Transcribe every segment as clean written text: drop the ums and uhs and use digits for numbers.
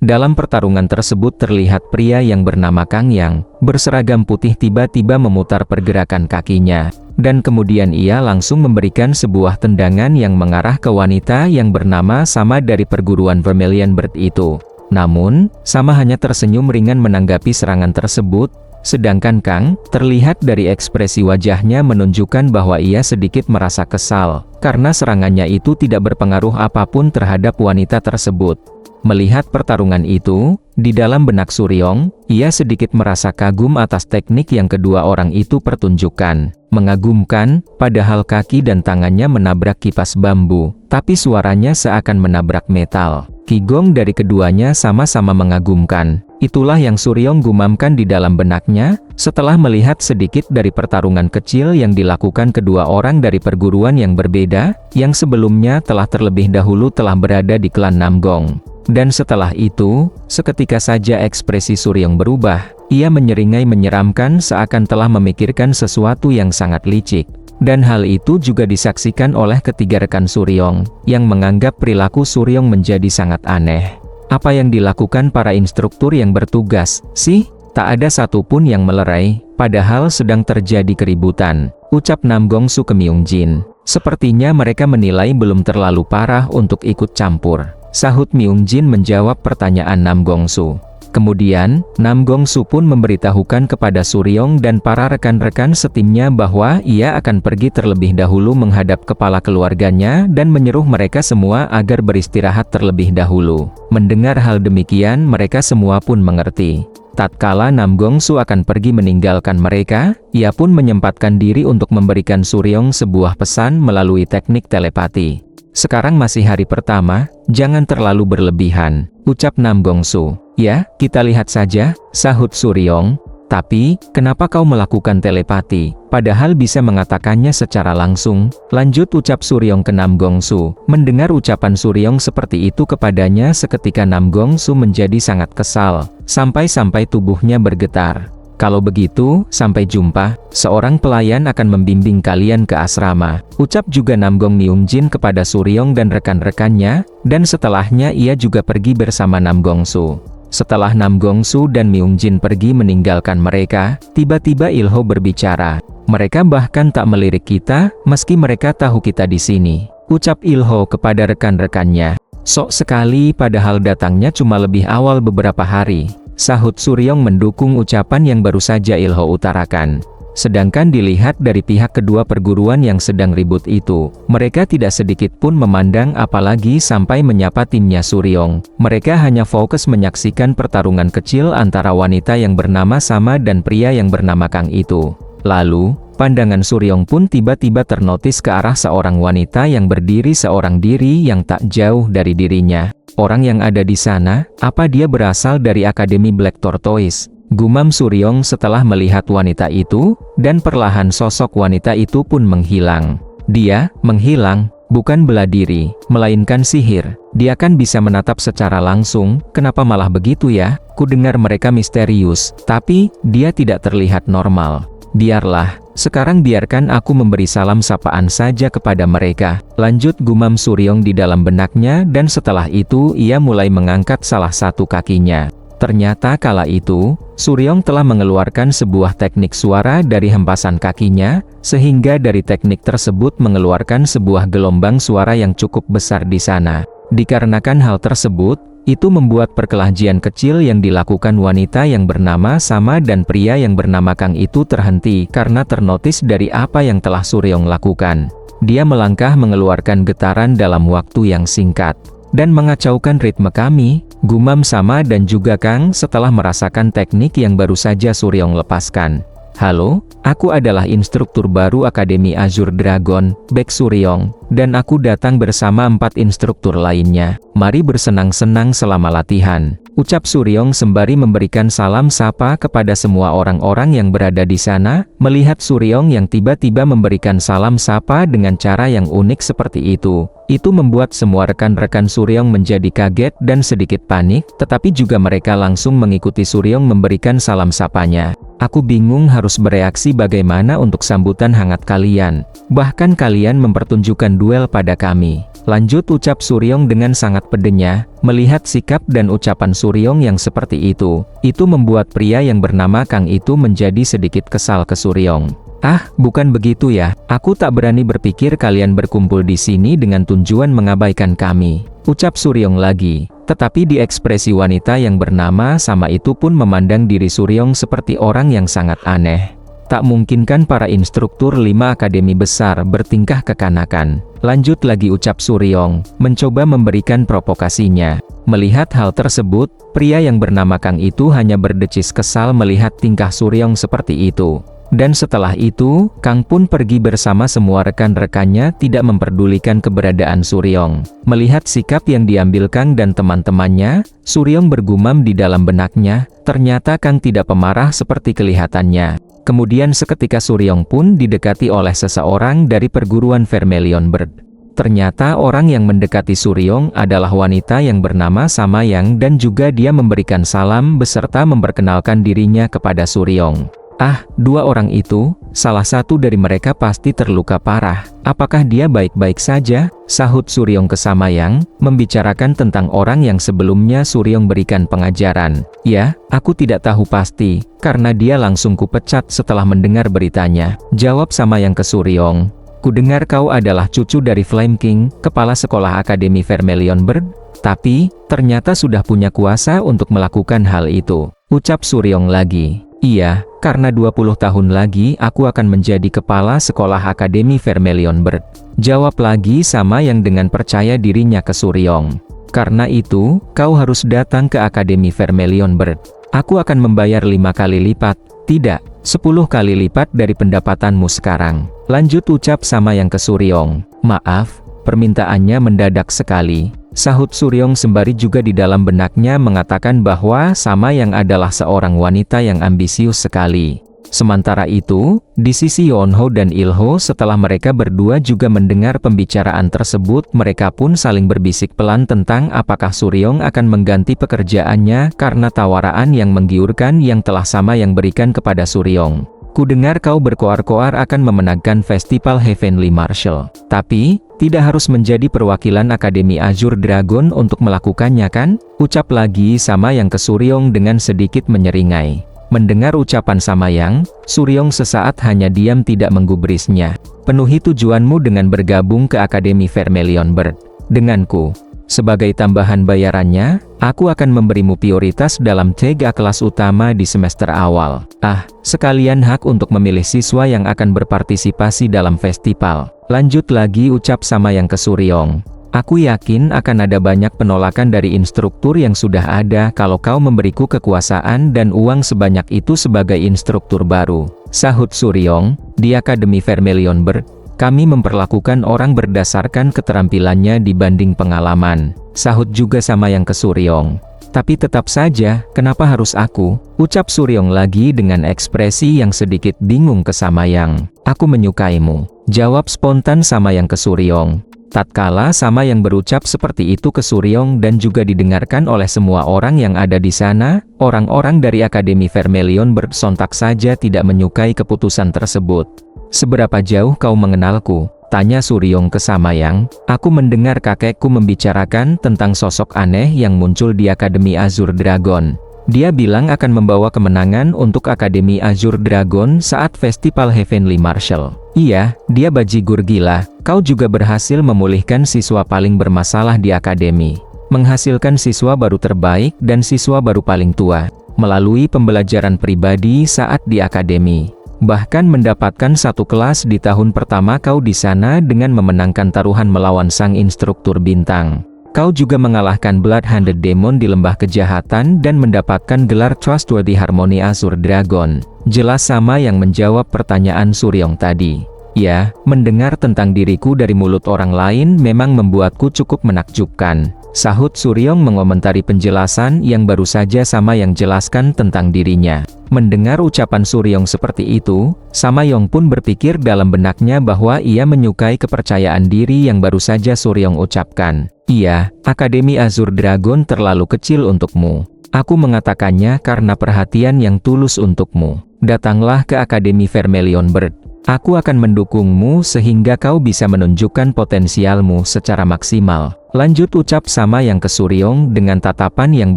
Dalam pertarungan tersebut terlihat pria yang bernama Kang Yang, berseragam putih tiba-tiba memutar pergerakan kakinya. Dan kemudian ia langsung memberikan sebuah tendangan yang mengarah ke wanita yang bernama Sama dari perguruan Vermilion Bird itu. Namun, Sama hanya tersenyum ringan menanggapi serangan tersebut, sedangkan Kang, terlihat dari ekspresi wajahnya menunjukkan bahwa ia sedikit merasa kesal, karena serangannya itu tidak berpengaruh apapun terhadap wanita tersebut. Melihat pertarungan itu, di dalam benak Suryong, ia sedikit merasa kagum atas teknik yang kedua orang itu pertunjukkan. Mengagumkan, padahal kaki dan tangannya menabrak kipas bambu, tapi suaranya seakan menabrak metal. Qigong dari keduanya sama-sama mengagumkan. Itulah yang Suryong gumamkan di dalam benaknya, setelah melihat sedikit dari pertarungan kecil yang dilakukan kedua orang dari perguruan yang berbeda, yang sebelumnya terlebih dahulu telah berada di klan Namgong. Dan setelah itu, seketika saja ekspresi Suryong berubah, ia menyeringai menyeramkan seakan telah memikirkan sesuatu yang sangat licik. Dan hal itu juga disaksikan oleh ketiga rekan Suryong, yang menganggap perilaku Suryong menjadi sangat aneh. Apa yang dilakukan para instruktur yang bertugas, sih? Tak ada satupun yang melerai, padahal sedang terjadi keributan, ucap Namgongsu ke Myungjin. Sepertinya mereka menilai belum terlalu parah untuk ikut campur. Sahut Myungjin menjawab pertanyaan Namgongsu. Kemudian, Namgongsu pun memberitahukan kepada Suryong dan para rekan-rekan setimnya bahwa ia akan pergi terlebih dahulu menghadap kepala keluarganya dan menyuruh mereka semua agar beristirahat terlebih dahulu. Mendengar hal demikian mereka semua pun mengerti. Tatkala Namgongsu akan pergi meninggalkan mereka, ia pun menyempatkan diri untuk memberikan Suryong sebuah pesan melalui teknik telepati. Sekarang masih hari pertama, jangan terlalu berlebihan, ucap Namgongsu. Ya, kita lihat saja, sahut Suryong. Tapi, kenapa kau melakukan telepati, padahal bisa mengatakannya secara langsung? Lanjut ucap Suryong ke Namgongsu. Mendengar ucapan Suryong seperti itu kepadanya seketika Namgongsu menjadi sangat kesal, sampai-sampai tubuhnya bergetar. Kalau begitu, sampai jumpa, seorang pelayan akan membimbing kalian ke asrama, ucap juga Namgong Myungjin kepada Suryong dan rekan-rekannya, dan setelahnya ia juga pergi bersama Namgongsu. Setelah Namgongsu dan Myungjin pergi meninggalkan mereka, tiba-tiba Ilho berbicara. Mereka bahkan tak melirik kita, meski mereka tahu kita di sini, ucap Ilho kepada rekan-rekannya. Sok sekali padahal datangnya cuma lebih awal beberapa hari, sahut Suryong mendukung ucapan yang baru saja Ilho utarakan. Sedangkan dilihat dari pihak kedua perguruan yang sedang ribut itu, mereka tidak sedikit pun memandang apalagi sampai menyapa timnya Suryong. Mereka hanya fokus menyaksikan pertarungan kecil antara wanita yang bernama Sama dan pria yang bernama Kang itu. Lalu, pandangan Suryong pun tiba-tiba ternotis ke arah seorang wanita yang berdiri seorang diri yang tak jauh dari dirinya. Orang yang ada di sana, apa dia berasal dari Akademi Black Tortoise? Gumam Suryong setelah melihat wanita itu, dan perlahan sosok wanita itu pun menghilang. Dia menghilang, bukan bela diri, melainkan sihir. Dia kan bisa menatap secara langsung, kenapa malah begitu ya? Ku dengar mereka misterius, tapi dia tidak terlihat normal. Biarlah, sekarang biarkan aku memberi salam sapaan saja kepada mereka. Lanjut gumam Suryong di dalam benaknya dan setelah itu ia mulai mengangkat salah satu kakinya. Ternyata kala itu, Suryong telah mengeluarkan sebuah teknik suara dari hempasan kakinya, sehingga dari teknik tersebut mengeluarkan sebuah gelombang suara yang cukup besar di sana. Dikarenakan hal tersebut, itu membuat perkelahian kecil yang dilakukan wanita yang bernama Sama dan pria yang bernama Kang itu terhenti karena ternotis dari apa yang telah Suryong lakukan. Dia melangkah mengeluarkan getaran dalam waktu yang singkat, dan mengacaukan ritme kami, gumam Sama dan juga Kang setelah merasakan teknik yang baru saja Suryong lepaskan. Halo, aku adalah instruktur baru Akademi Azure Dragon, Baek Suryong, dan aku datang bersama 4 instruktur lainnya. Mari bersenang-senang selama latihan, ucap Suryong sembari memberikan salam sapa kepada semua orang-orang yang berada di sana. Melihat Suryong yang tiba-tiba memberikan salam sapa dengan cara yang unik seperti itu membuat semua rekan-rekan Suryong menjadi kaget dan sedikit panik, tetapi juga mereka langsung mengikuti Suryong memberikan salam sapanya. Aku bingung harus bereaksi bagaimana untuk sambutan hangat kalian. Bahkan kalian mempertunjukkan duel pada kami. Lanjut ucap Suryong dengan sangat pedenya. Melihat sikap dan ucapan Suryong yang seperti itu membuat pria yang bernama Kang itu menjadi sedikit kesal ke Suryong. "Ah, bukan begitu ya, aku tak berani berpikir kalian berkumpul di sini dengan tujuan mengabaikan kami," ucap Suryong lagi. Tetapi di ekspresi wanita yang bernama Sama itu pun memandang diri Suryong seperti orang yang sangat aneh. Tak mungkin kan para instruktur 5 akademi besar bertingkah kekanakan. Lanjut lagi ucap Suryong, mencoba memberikan provokasinya. Melihat hal tersebut, pria yang bernama Kang itu hanya berdecis kesal melihat tingkah Suryong seperti itu. Dan setelah itu, Kang pun pergi bersama semua rekan-rekannya tidak memperdulikan keberadaan Suryong. Melihat sikap yang diambil Kang dan teman-temannya, Suryong bergumam di dalam benaknya, ternyata Kang tidak pemarah seperti kelihatannya. Kemudian seketika Suryong pun didekati oleh seseorang dari perguruan Vermilion Bird. Ternyata orang yang mendekati Suryong adalah wanita yang bernama Samayang dan juga dia memberikan salam beserta memperkenalkan dirinya kepada Suryong. "Ah, 2 orang itu, salah satu dari mereka pasti terluka parah. Apakah dia baik-baik saja?" sahut Suryong ke Samayang, membicarakan tentang orang yang sebelumnya Suryong berikan pengajaran. "Ya, aku tidak tahu pasti, karena dia langsung kupecat setelah mendengar beritanya," jawab Samayang ke Suryong. "Kudengar kau adalah cucu dari Flame King, kepala sekolah Akademi Vermilion Bird, tapi ternyata sudah punya kuasa untuk melakukan hal itu," ucap Suryong lagi. "Iya, karena 20 tahun lagi aku akan menjadi kepala sekolah Akademi Vermilion Bird," jawab lagi Samayang dengan percaya dirinya ke Suryong. "Karena itu, kau harus datang ke Akademi Vermilion Bird. Aku akan membayar 5 kali lipat, tidak, 10 kali lipat dari pendapatanmu sekarang," lanjut ucap Samayang ke Suryong. "Maaf, permintaannya mendadak sekali," sahut Suryong sembari juga di dalam benaknya mengatakan bahwa Samayang adalah seorang wanita yang ambisius sekali. Sementara itu, di sisi Yonho dan Ilho setelah mereka berdua juga mendengar pembicaraan tersebut, mereka pun saling berbisik pelan tentang apakah Suryong akan mengganti pekerjaannya karena tawaran yang menggiurkan yang telah Samayang berikan kepada Suryong. "Kudengar kau berkoar-koar akan memenangkan festival Heavenly Martial. Tapi, tidak harus menjadi perwakilan Akademi Azure Dragon untuk melakukannya kan?" ucap lagi Samayang ke Suryong dengan sedikit menyeringai. Mendengar ucapan Samayang, Suryong sesaat hanya diam tidak menggubrisnya. "Penuhi tujuanmu dengan bergabung ke Akademi Vermilion Bird denganku. Sebagai tambahan bayarannya, aku akan memberimu prioritas dalam 3 kelas utama di semester awal. Ah, sekalian hak untuk memilih siswa yang akan berpartisipasi dalam festival," lanjut lagi ucap Samayang ke Suryong. "Aku yakin akan ada banyak penolakan dari instruktur yang sudah ada kalau kau memberiku kekuasaan dan uang sebanyak itu sebagai instruktur baru," sahut Suryong. "Di Akademi Vermilion Bird, kami memperlakukan orang berdasarkan keterampilannya dibanding pengalaman," sahut juga Samayang ke Suryong. "Tapi tetap saja, kenapa harus aku?" ucap Suryong lagi dengan ekspresi yang sedikit bingung ke Samayang. "Aku menyukaimu," jawab spontan Samayang ke Suryong. Tatkala Samayang berucap seperti itu ke Suryong dan juga didengarkan oleh semua orang yang ada di sana, orang-orang dari Akademi Vermilion Bird sontak saja tidak menyukai keputusan tersebut. "Seberapa jauh kau mengenalku?" tanya Suryong ke Samayang. "Aku mendengar kakekku membicarakan tentang sosok aneh yang muncul di Akademi Azure Dragon. Dia bilang akan membawa kemenangan untuk Akademi Azure Dragon saat festival Heavenly Martial. Iya, dia bajigur gila. Kau juga berhasil memulihkan siswa paling bermasalah di akademi, menghasilkan siswa baru terbaik dan siswa baru paling tua, melalui pembelajaran pribadi saat di akademi. Bahkan mendapatkan 1 kelas di tahun pertama kau di sana dengan memenangkan taruhan melawan sang instruktur bintang. Kau juga mengalahkan Blood-Handed Demon di Lembah Kejahatan dan mendapatkan gelar Trustworthy Harmony Azure Dragon." Jelas sama yang menjawab pertanyaan Suryong tadi. "Ya, mendengar tentang diriku dari mulut orang lain memang membuatku cukup menakjubkan," sahut Suryong mengomentari penjelasan yang baru saja sama yang jelaskan tentang dirinya. Mendengar ucapan Suryong seperti itu, Samayong pun berpikir dalam benaknya bahwa ia menyukai kepercayaan diri yang baru saja Suryong ucapkan. "Iya, Akademi Azure Dragon terlalu kecil untukmu. Aku mengatakannya karena perhatian yang tulus untukmu," datanglah ke Akademi Vermilion Bird. Aku akan mendukungmu sehingga kau bisa menunjukkan potensialmu secara maksimal. Lanjut ucap Sama Yang ke Suryong dengan tatapan yang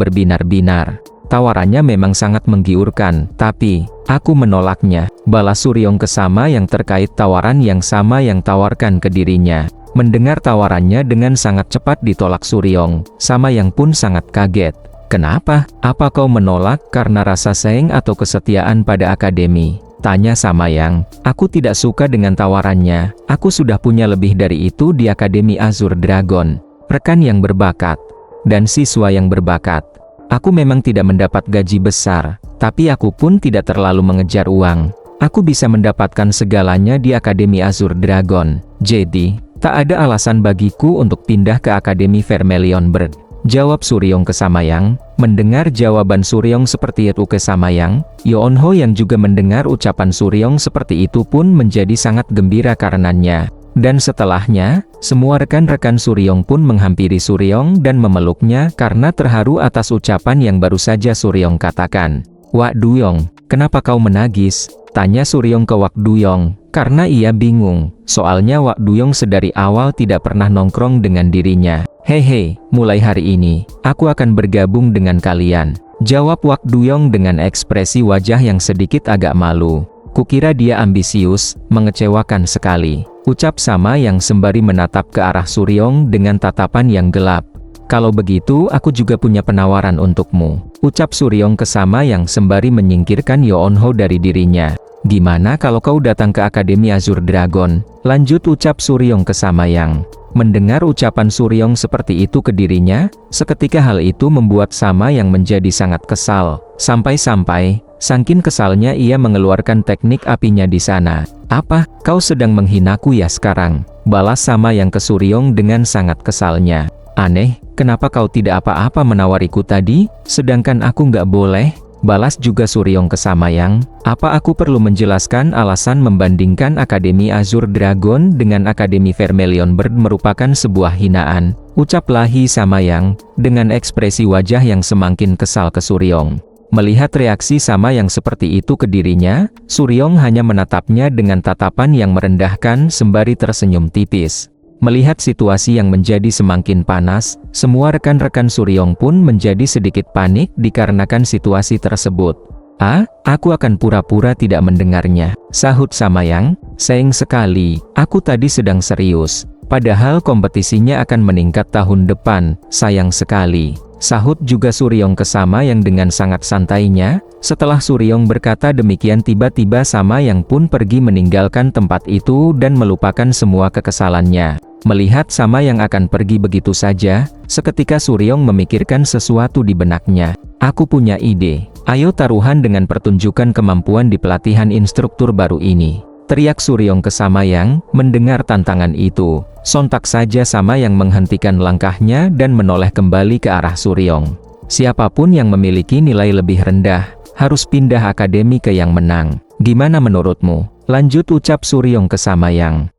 berbinar-binar. Tawarannya memang sangat menggiurkan, tapi aku menolaknya, balas Suryong ke Sama Yang terkait tawaran yang Sama Yang tawarkan ke dirinya. Mendengar tawarannya dengan sangat cepat ditolak Suryong, Sama Yang pun sangat kaget. Kenapa? Apa kau menolak karena rasa sayang atau kesetiaan pada akademi? Tanya Sama Yang. Aku tidak suka dengan tawarannya, aku sudah punya lebih dari itu di Akademi Azure Dragon. Rekan yang berbakat, dan siswa yang berbakat. Aku memang tidak mendapat gaji besar, tapi aku pun tidak terlalu mengejar uang. Aku bisa mendapatkan segalanya di Akademi Azure Dragon. Jadi, tak ada alasan bagiku untuk pindah ke Akademi Vermilion Bird. Jawab Suryong ke Sama Yang. Mendengar jawaban Suryong seperti itu ke Sama Yang, Yeonho yang juga mendengar ucapan Suryong seperti itu pun menjadi sangat gembira karenanya. Dan setelahnya, semua rekan-rekan Suryong pun menghampiri Suryong dan memeluknya karena terharu atas ucapan yang baru saja Suryong katakan. Wak Duyong, kenapa kau menangis? Tanya Suryong ke Wak Duyong, karena ia bingung, soalnya Wak Duyong sedari awal tidak pernah nongkrong dengan dirinya. Hehe, mulai hari ini, aku akan bergabung dengan kalian. Jawab Wak Duyong dengan ekspresi wajah yang sedikit agak malu. Kukira dia ambisius, mengecewakan sekali. Ucap Sama Yang sembari menatap ke arah Suryong dengan tatapan yang gelap. Kalau begitu aku juga punya penawaran untukmu. Ucap Suryong ke Sama Yang sembari menyingkirkan Yeonho dari dirinya. Gimana kalau kau datang ke Akademi Azure Dragon? Lanjut ucap Suryong ke Sama Yang. Mendengar ucapan Suryong seperti itu ke dirinya, seketika hal itu membuat Sama Yang menjadi sangat kesal. Sampai-sampai, saking kesalnya ia mengeluarkan teknik apinya di sana. Apa? Kau sedang menghinaku ya sekarang? Balas Sama Yang ke Suryong dengan sangat kesalnya. Aneh, kenapa kau tidak apa-apa menawariku tadi, sedangkan aku nggak boleh? Balas juga Suryong ke Sama Yang. Apa aku perlu menjelaskan alasan membandingkan Akademi Azure Dragon dengan Akademi Vermilion Bird merupakan sebuah hinaan? Ucap lagi Sama Yang, dengan ekspresi wajah yang semakin kesal ke Suryong. Melihat reaksi Sama Yang seperti itu ke dirinya, Suryong hanya menatapnya dengan tatapan yang merendahkan sembari tersenyum tipis. Melihat situasi yang menjadi semakin panas, semua rekan-rekan Suryong pun menjadi sedikit panik dikarenakan situasi tersebut. Aku akan pura-pura tidak mendengarnya, sahut Sama Yang. Sayang sekali, aku tadi sedang serius. Padahal kompetisinya akan meningkat tahun depan, sayang sekali. Sahut juga Suryong ke Sama Yang dengan sangat santainya. Setelah Suryong berkata demikian tiba-tiba Sama Yang pun pergi meninggalkan tempat itu dan melupakan semua kekesalannya. Melihat Sama Yang akan pergi begitu saja, seketika Suryong memikirkan sesuatu di benaknya. Aku punya ide, ayo taruhan dengan pertunjukan kemampuan di pelatihan instruktur baru ini. Teriak Suryong ke Sama Yang. Mendengar tantangan itu, sontak saja Sama Yang menghentikan langkahnya dan menoleh kembali ke arah Suryong. Siapapun yang memiliki nilai lebih rendah, harus pindah akademi ke yang menang. Gimana menurutmu? Lanjut ucap Suryong ke Sama Yang.